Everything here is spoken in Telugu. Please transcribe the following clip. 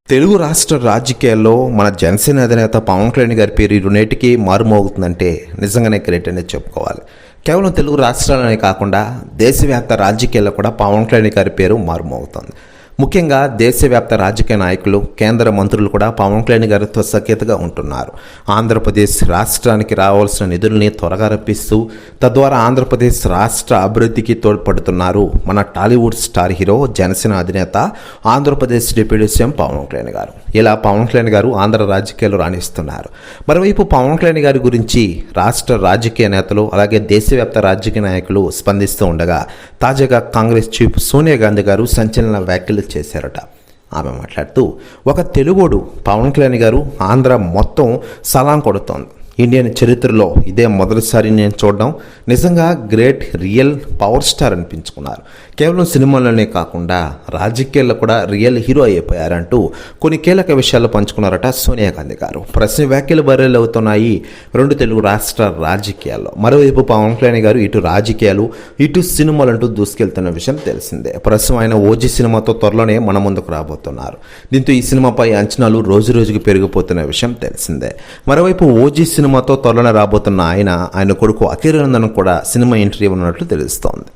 తెలుగు రాష్ట్ర రాజకీయాల్లో మన జనసేన అధినేత పవన్ కళ్యాణ్ గారి పేరు ఇరునేటికి మారుమోగుతుందంటే నిజంగానే గ్రేట్ అనేది చెప్పుకోవాలి. కేవలం తెలుగు రాష్ట్రాలనే కాకుండా దేశవ్యాప్త రాజకీయాల్లో కూడా పవన్ కళ్యాణ్ గారి పేరు మారుమోగుతుంది. ముఖ్యంగా దేశవ్యాప్త రాజకీయ నాయకులు, కేంద్ర మంత్రులు కూడా పవన్ కళ్యాణ్ గారితో సఖ్యతగా ఉంటున్నారు. ఆంధ్రప్రదేశ్ రాష్ట్రానికి రావాల్సిన నిధుల్ని త్వరగా రప్పిస్తూ తద్వారా ఆంధ్రప్రదేశ్ రాష్ట్ర అభివృద్ధికి తోడ్పడుతున్నారు మన టాలీవుడ్ స్టార్ హీరో, జనసేన అధినేత, ఆంధ్రప్రదేశ్ డిప్యూటీ సీఎం పవన్ కళ్యాణ్ గారు. ఇలా పవన్ కళ్యాణ్ గారు ఆంధ్ర రాజకీయాలు రాణిస్తున్నారు. మరోవైపు పవన్ కళ్యాణ్ గారి గురించి రాష్ట్ర రాజకీయ నేతలు, అలాగే దేశవ్యాప్త రాజకీయ నాయకులు స్పందిస్తూ ఉండగా తాజాగా కాంగ్రెస్ చీఫ్ సోనియా గాంధీ గారు సంచలన వ్యాఖ్యలు చేశారట. ఆమె మాట్లాడుతూ, ఒక తెలుగోడు పవన్ కళ్యాణ్ గారు ఆంధ్ర మొత్తం సలాం కొడుతోంది. ఇండియన్ చరిత్రలో ఇదే మొదటిసారి నేను చూడడం. నిజంగా గ్రేట్, రియల్ పవర్ స్టార్ అనిపించుకున్నారు. కేవలం సినిమాల్లోనే కాకుండా రాజకీయాల్లో కూడా రియల్ హీరో అయిపోయారంటూ కొన్ని కీలక విషయాలు పంచుకున్నారట సోనియా గాంధీ గారు. ప్రశ్న వ్యాఖ్యలు వైరల్ అవుతున్నాయి రెండు తెలుగు రాష్ట్ర రాజకీయాల్లో. మరోవైపు పవన్ కళ్యాణ్ గారు ఇటు రాజకీయాలు, ఇటు సినిమాలంటూ దూసుకెళ్తున్న విషయం తెలిసిందే. ప్రస్తుతం ఆయన ఓజీ సినిమాతో త్వరలోనే మన ముందుకు రాబోతున్నారు. దీంతో ఈ సినిమాపై అంచనాలు రోజు రోజుకు పెరిగిపోతున్న విషయం తెలిసిందే. మరోవైపు ఓజీ సినిమాతో త్వరలోనే రాబోతున్న ఆయన కొడుకు అఖిరానందన్ కూడా సినిమా ఎంట్రీ ఇవ్వనున్నట్లు తెలుస్తోంది.